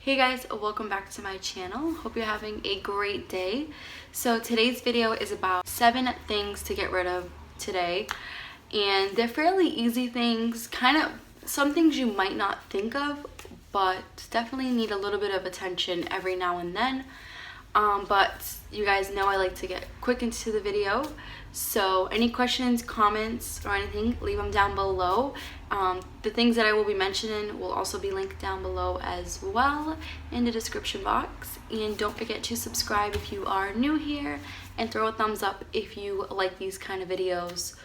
Hey guys, welcome back to my channel. Hope you're having a great day. So today's video is about 7 things to get rid of today, and they're fairly easy things, kind of some things you might not think of, but definitely need a little bit of attention every now and then. But you guys know I like to get quick into the video, so any questions, comments, or anything, leave them down below. The things that I will be mentioning will also be linked down below as well in the description box. And don't forget to subscribe if you are new here, and throw a thumbs up if you like these kind of videos.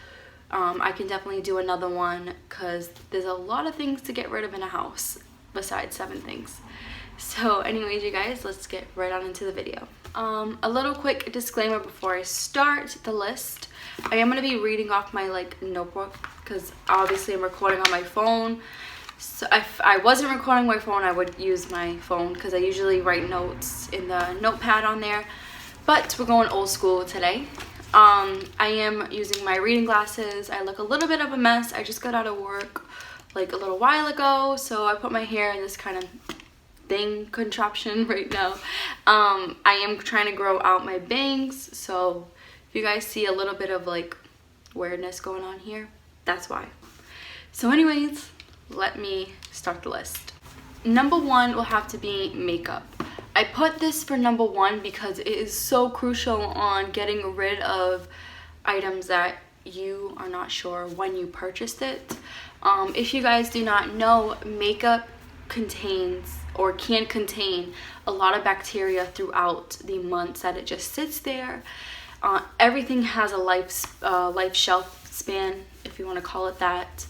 I can definitely do another one because there's a lot of things to get rid of in a house besides 7 things. So anyways, you guys, let's get right on into the video. A little quick disclaimer before I start the list. I am going to be reading off my notebook because obviously I'm recording on my phone. So if I wasn't recording my phone, I would use my phone because I usually write notes in the notepad on there. But we're going old school today. I am using my reading glasses. I look a little bit of a mess. I just got out of work like a little while ago, so I put my hair in this kind of contraption right now. I am trying to grow out my bangs, so if you guys see a little bit of weirdness going on here, that's why. So anyways, let me start the list. Number 1 will have to be makeup. I put this for number 1 because it is so crucial on getting rid of items that you are not sure when you purchased it. If you guys do not know, makeup contains or can contain a lot of bacteria throughout the months that it just sits there. Everything has a life shelf span, if you want to call it that.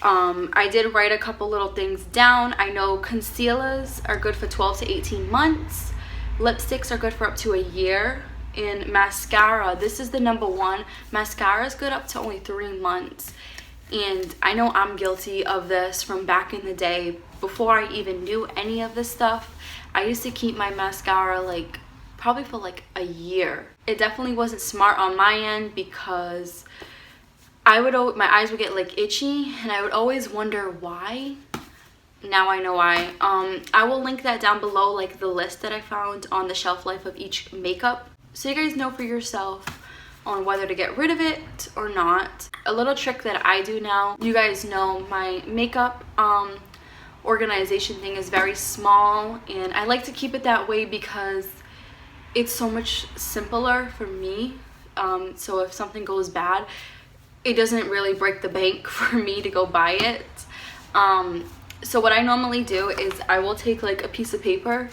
I did write a couple little things down. I know concealers are good for 12 to 18 months. Lipsticks are good for up to a year. And mascara, this is the number 1. Mascara is good up to only 3 months. And I know I'm guilty of this from back in the day. Before I even knew any of this stuff, I used to keep my mascara probably for a year. It definitely wasn't smart on my end because my eyes would get itchy, and I would always wonder why. Now I know why. I will link that down below, the list that I found on the shelf life of each makeup, so you guys know for yourself on whether to get rid of it or not. A little trick that I do now, you guys know my makeup organization thing is very small, and I like to keep it that way because it's so much simpler for me. So if something goes bad, it doesn't really break the bank for me to go buy it. So what I normally do is I will take a piece of paper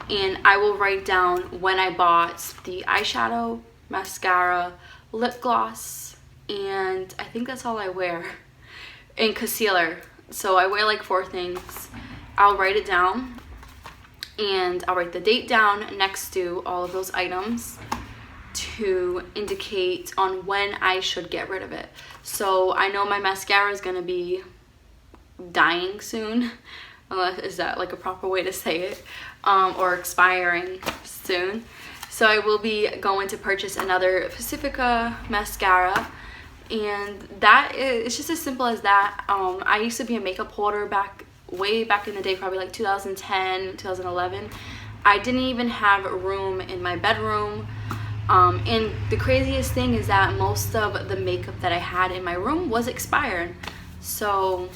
and I will write down when I bought the eyeshadow, mascara, lip gloss, and I think that's all I wear, and concealer. So I wear 4 things. I'll write it down, and I'll write the date down next to all of those items to indicate on when I should get rid of it. So I know my mascara is going to be dying soon, is that a proper way to say it, or expiring soon. So I will be going to purchase another Pacifica mascara, and it's just as simple as that. I used to be a makeup hoarder way back in the day, probably 2010, 2011. I didn't even have room in my bedroom. And the craziest thing is that most of the makeup that I had in my room was expired. So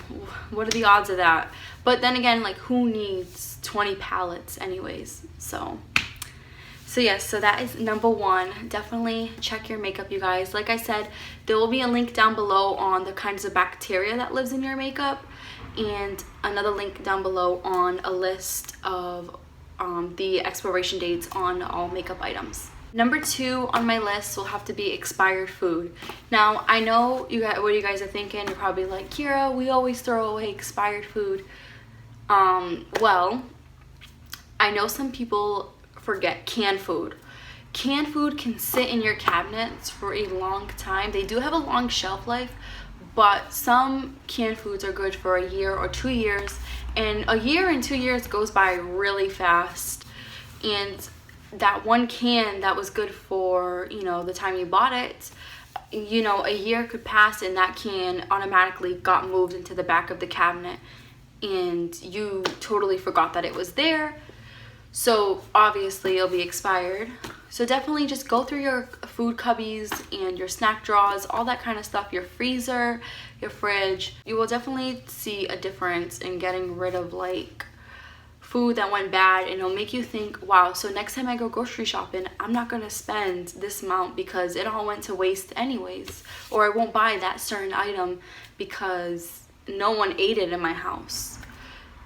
what are the odds of that? But then again, who needs 20 palettes anyways? So yes, so that is number 1. Definitely check your makeup, you guys. Like I said, there will be a link down below on the kinds of bacteria that lives in your makeup, and another link down below on a list of the expiration dates on all makeup items. Number 2 on my list will have to be expired food. Now, I know what you guys are thinking. You're probably like, Kiera, we always throw away expired food. Well, I know some people forget canned food. Canned food can sit in your cabinets for a long time. They do have a long shelf life, but some canned foods are good for a year or 2 years, and a year and 2 years goes by really fast. And that one can that was good for the time you bought it, a year could pass and that can automatically got moved into the back of the cabinet, and you totally forgot that it was there. So obviously it'll be expired. So definitely just go through your food cubbies and your snack drawers, all that kind of stuff, your freezer, your fridge. You will definitely see a difference in getting rid of like food that went bad, and it'll make you think, wow, so next time I go grocery shopping, I'm not gonna spend this amount because it all went to waste anyways, or I won't buy that certain item because no one ate it in my house.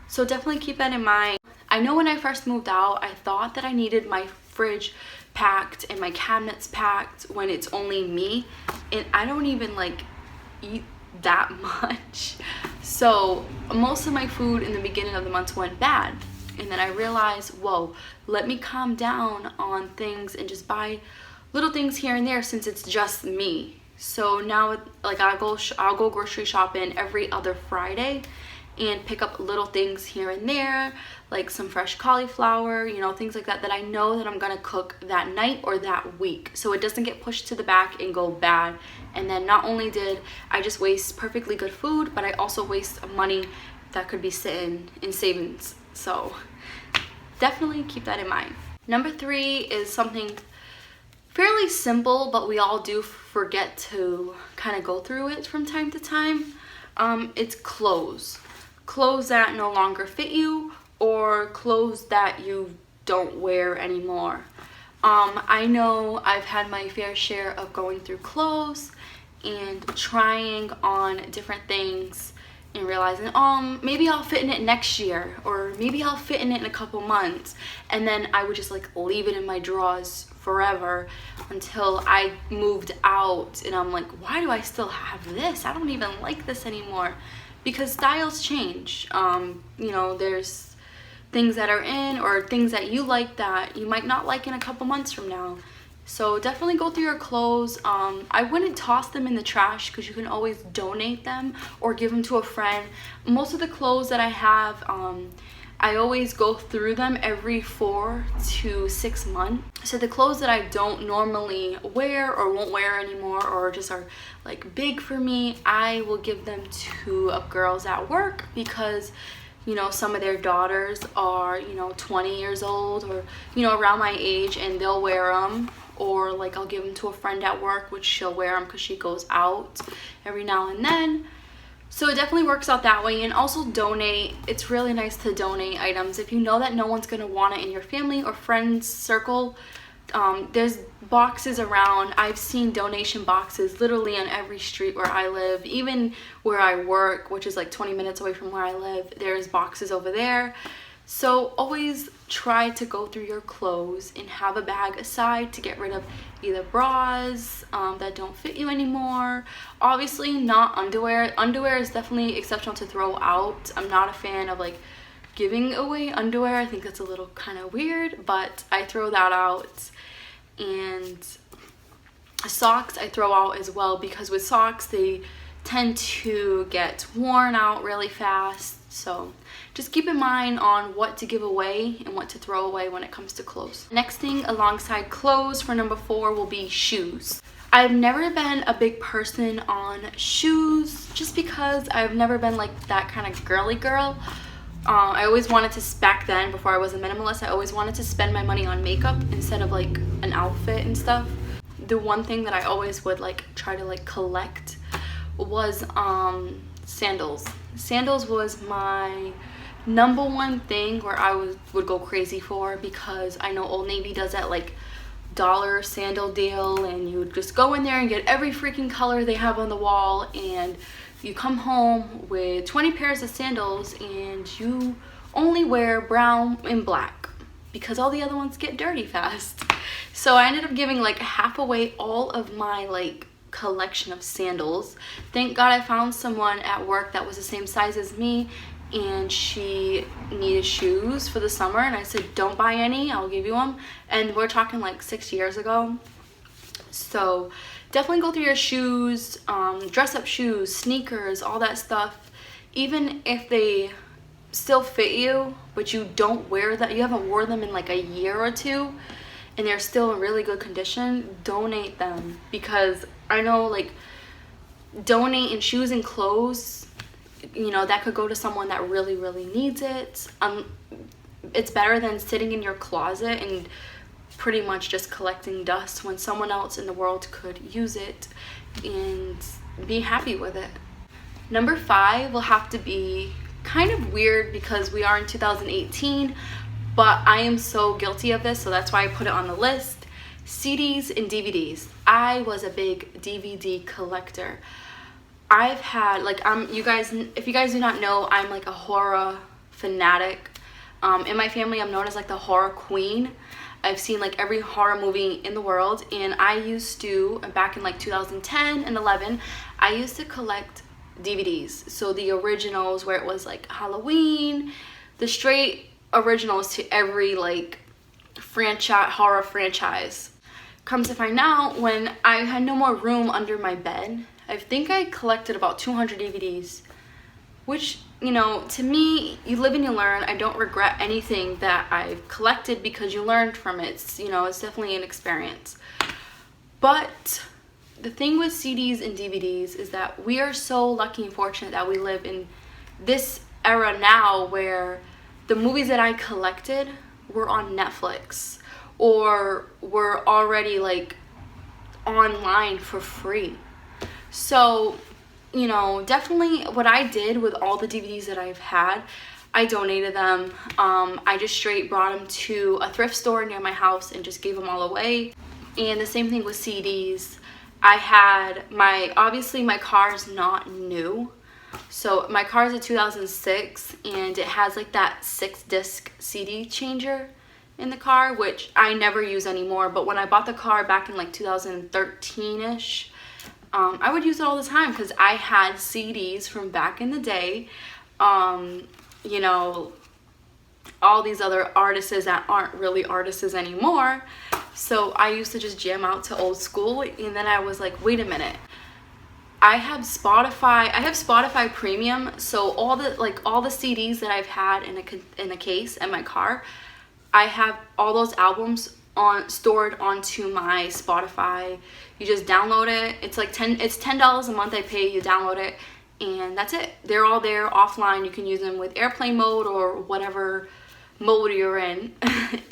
So definitely keep that in mind. I know when I first moved out, I thought that I needed my fridge packed and my cabinets packed when it's only me, and I don't even like eat that much. So most of my food in the beginning of the month went bad, and then I realized, whoa, let me calm down on things and just buy little things here and there since it's just me. So now like I'll go grocery shopping every other Friday and pick up little things here and there, like some fresh cauliflower, you know, things like that I know that I'm gonna cook that night or that week, so it doesn't get pushed to the back and go bad. And then not only did I just waste perfectly good food, but I also waste money that could be sitting in savings. So definitely keep that in mind. Number 3 is something fairly simple, but we all do forget to kind of go through it from time to time. It's clothes that no longer fit you, or clothes that you don't wear anymore. I know I've had my fair share of going through clothes and trying on different things and realizing, maybe I'll fit in it next year, or maybe I'll fit in it in a couple months, and then I would just like leave it in my drawers forever until I moved out, and I'm like, why do I still have this? I don't even like this anymore, because styles change. You know, there's things that are in, or things that you like that you might not like in a couple months from now. So definitely go through your clothes. I wouldn't toss them in the trash because you can always donate them or give them to a friend. Most of the clothes that I have, I always go through them every 4 to 6 months. So the clothes that I don't normally wear or won't wear anymore, or just are like big for me, I will give them to girls at work, because you know, some of their daughters are, you know, 20 years old, or, you know, around my age, and they'll wear them. Or like I'll give them to a friend at work, which she'll wear them because she goes out every now and then. So it definitely works out that way. And also donate. It's really nice to donate items if you know that no one's gonna want it in your family or friends circle. There's boxes around. I've seen donation boxes literally on every street where I live. Even where I work, which is like 20 minutes away from where I live, there's boxes over there. So always try to go through your clothes and have a bag aside to get rid of either bras that don't fit you anymore. Obviously not underwear. Underwear is definitely exceptional to throw out. I'm not a fan of like giving away underwear. I think that's a little kind of weird, but I throw that out. And socks I throw out as well, because with socks they tend to get worn out really fast. So just keep in mind on what to give away and what to throw away when it comes to clothes. Next thing alongside clothes for number 4 will be shoes. I've never been a big person on shoes, just because I've never been like that kind of girly girl. I always wanted to, back then before I was a minimalist, I always wanted to spend my money on makeup instead of like an outfit and stuff. The one thing that I always would like try to like collect was sandals. Sandals was my number one thing where I would go crazy for, because I know Old Navy does that like dollar sandal deal, and you would just go in there and get every freaking color they have on the wall, and you come home with 20 pairs of sandals and you only wear brown and black because all the other ones get dirty fast. So I ended up giving like half away all of my like collection of sandals. Thank God I found someone at work that was the same size as me, and she needed shoes for the summer, and I said, don't buy any, I'll give you them. And we're talking like 6 years ago. So definitely go through your shoes, dress up shoes, sneakers, all that stuff. Even if they still fit you, but you don't wear that, you haven't worn them in like a year or two, and they're still in really good condition, donate them. Because I know like donating shoes and clothes you know, that could go to someone that really, really needs it. It's better than sitting in your closet and pretty much just collecting dust when someone else in the world could use it and be happy with it. Number 5 will have to be kind of weird because we are in 2018, but I am so guilty of this, so that's why I put it on the list. CDs and DVDs. I was a big DVD collector. I've had, like, if you guys do not know, I'm like a horror fanatic. In my family, I'm known as like the horror queen. I've seen like every horror movie in the world, and I used to, back in like 2010 and 11, I used to collect DVDs. So the originals, where it was like Halloween, the straight originals to every like horror franchise. Comes to find out, when I had no more room under my bed, I think I collected about 200 DVDs, which, you know, to me, you live and you learn. I don't regret anything that I've collected because you learned from it. It's, you know, it's definitely an experience. But the thing with CDs and DVDs is that we are so lucky and fortunate that we live in this era now where the movies that I collected were on Netflix or were already like online for free. So, you know, definitely what I did with all the DVDs that I've had, I donated them. I just straight brought them to a thrift store near my house and just gave them all away. And the same thing with CDs. I had obviously my car is not new. So my car is a 2006 and it has like that 6-disc CD changer in the car, which I never use anymore. But when I bought the car back in like 2013-ish, I would use it all the time because I had CDs from back in the day. You know, all these other artists that aren't really artists anymore. So I used to just jam out to old school, and then I was like, wait a minute. I have Spotify Premium, so all the CDs that I've had in a case in my car, I have all those albums stored onto my Spotify. You just download it. It's like $10 a month I pay. You download it, and that's it. They're all there offline. You can use them with airplane mode or whatever mode you're in,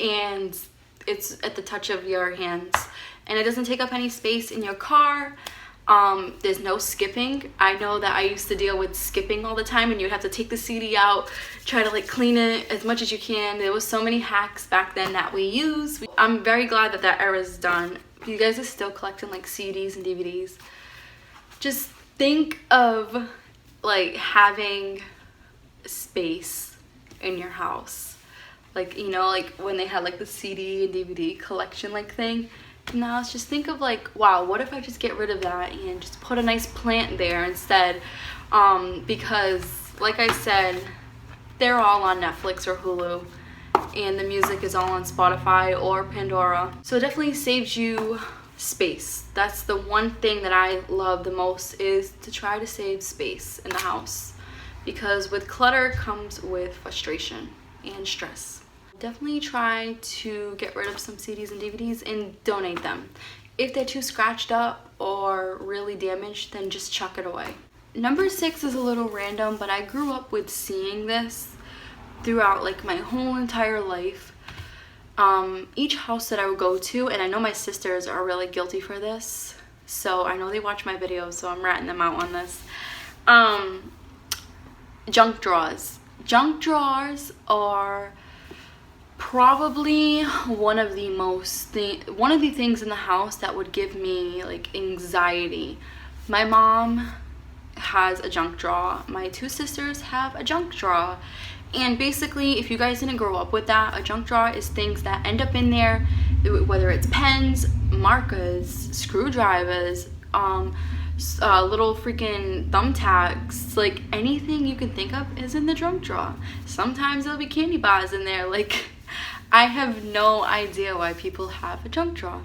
and it's at the touch of your hands, and it doesn't take up any space in your car. There's no skipping. I know that I used to deal with skipping all the time, and you'd have to take the CD out, try to like clean it as much as you can. There was so many hacks back then that we used. I'm very glad that era is done. If you guys are still collecting like CDs and DVDs, just think of like having space in your house. Like, you know, like when they had like the CD and DVD collection like thing. Now let's just think of like, wow, what if I just get rid of that and just put a nice plant there instead? Because like I said, they're all on Netflix or Hulu, and the music is all on Spotify or Pandora. So it definitely saves you space. That's the one thing that I love the most, is to try to save space in the house, because with clutter comes with frustration and stress. Definitely try to get rid of some CDs and DVDs and donate them. If they're too scratched up or really damaged, then just chuck it away. Number 6 is a little random, but I grew up with seeing this throughout like my whole entire life. Each house that I would go to, and I know my sisters are really guilty for this, so I know they watch my videos, so I'm ratting them out on this. Junk drawers. Junk drawers are probably one of the things in the house that would give me like anxiety. My mom has a junk drawer. My 2 sisters have a junk drawer. And basically, if you guys didn't grow up with that, a junk drawer is things that end up in there, whether it's pens, markers, screwdrivers, little freaking thumbtacks, like anything you can think of is in the junk drawer. Sometimes there'll be candy bars in there. Like, I have no idea why people have a junk drawer.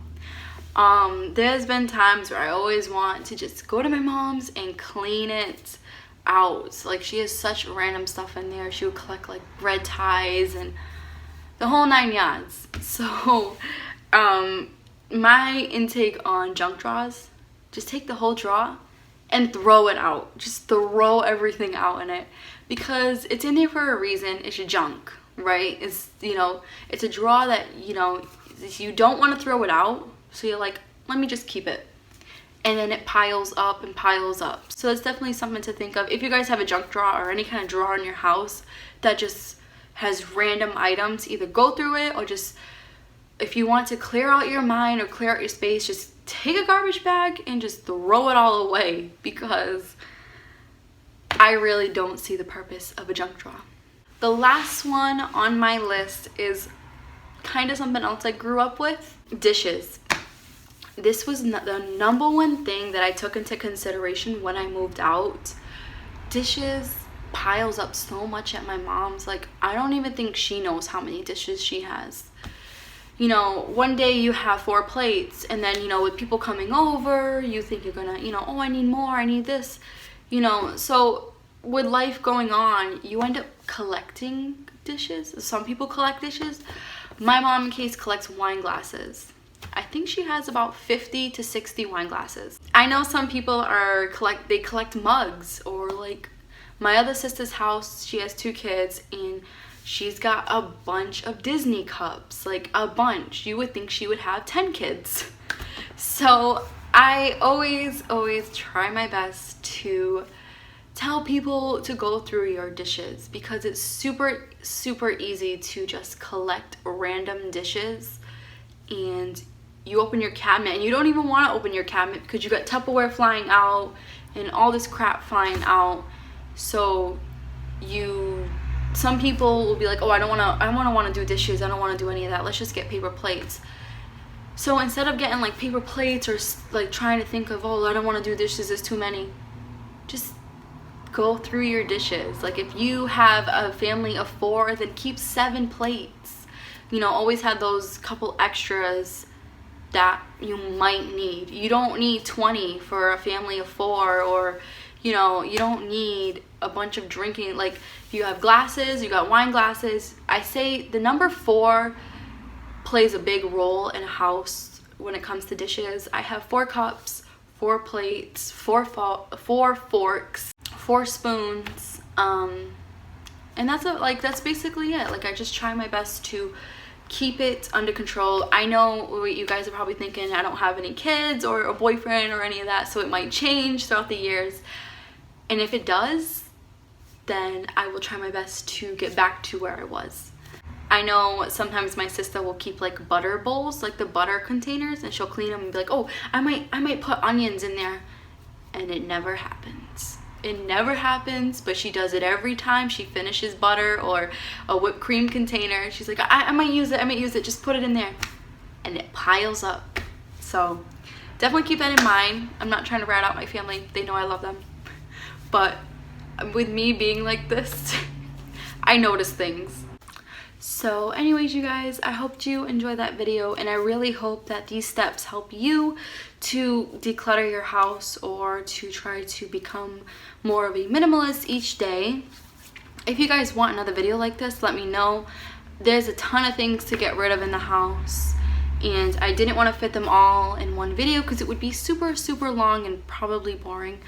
There's been times where I always want to just go to my mom's and clean it out. Like, she has such random stuff in there. She would collect like red ties and the whole 9 yards. So my intake on junk drawers, just take the whole drawer and throw it out. Just throw everything out in it, because it's in there for a reason. It's your junk, right? It's, you know, it's a drawer that, you know, you don't want to throw it out, so you're like, let me just keep it. And then it piles up and piles up. So it's definitely something to think of. If you guys have a junk drawer or any kind of drawer in your house that just has random items, either go through it, or just, if you want to clear out your mind or clear out your space, just take a garbage bag and just throw it all away, because I really don't see the purpose of a junk drawer. The last one on my list is kind of something else I grew up with. Dishes. This was the number one thing that I took into consideration when I moved out. Dishes piles up so much at my mom's. Like, I don't even think she knows how many dishes she has. You know, one day you have 4 plates, and then, you know, with people coming over, you think you're gonna, you know, oh, I need more, I need this, you know. So with life going on, you end up collecting dishes. Some people collect dishes. My mom, in case, collects wine glasses. I think she has about 50 to 60 wine glasses. I know some people they collect mugs, or like my other sister's house, she has 2 kids, and she's got a bunch of Disney cups, like a bunch. You would think she would have 10 kids. So I always try my best to tell people to go through your dishes, because it's super easy to just collect random dishes. And you open your cabinet and you don't even want to open your cabinet, because you got Tupperware flying out and all this crap flying out. So some people will be like, oh, I don't want to do dishes, I don't want to do any of that, let's just get paper plates. So instead of getting like paper plates, or like trying to think of, oh, I don't want to do dishes, there's too many, just go through your dishes. Like, if you have a family of 4, then keep 7 plates. You know, always have those couple extras that you might need. You don't need 20 for a family of 4, or, you know, you don't need a bunch of drinking. Like, if you have glasses, you got wine glasses. I say the number 4 plays a big role in a house when it comes to dishes. I have 4 cups, 4 plates, 4 forks, 4 spoons, and that's basically it. Like, I just try my best to keep it under control. I know you guys are probably thinking I don't have any kids or a boyfriend or any of that, so it might change throughout the years. And if it does, then I will try my best to get back to where I was. I know sometimes my sister will keep like butter bowls, like the butter containers, and she'll clean them and be like, oh, I might put onions in there. And it never happens. It never happens, but she does it every time she finishes butter or a whipped cream container. She's like, I might use it, just put it in there. And it piles up. So definitely keep that in mind. I'm not trying to rat out my family. They know I love them. But with me being like this, I notice things. So anyways, you guys, I hope you enjoyed that video, and I really hope that these steps help you to declutter your house, or to try to become more of a minimalist each day. If you guys want another video like this, let me know. There's a ton of things to get rid of in the house, and I didn't want to fit them all in one video because it would be super long and probably boring.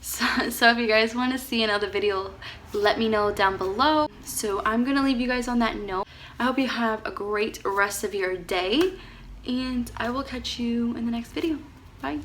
So if you guys want to see another video, let me know down below. So I'm gonna leave you guys on that note. I hope you have a great rest of your day, and I will catch you in the next video. Bye.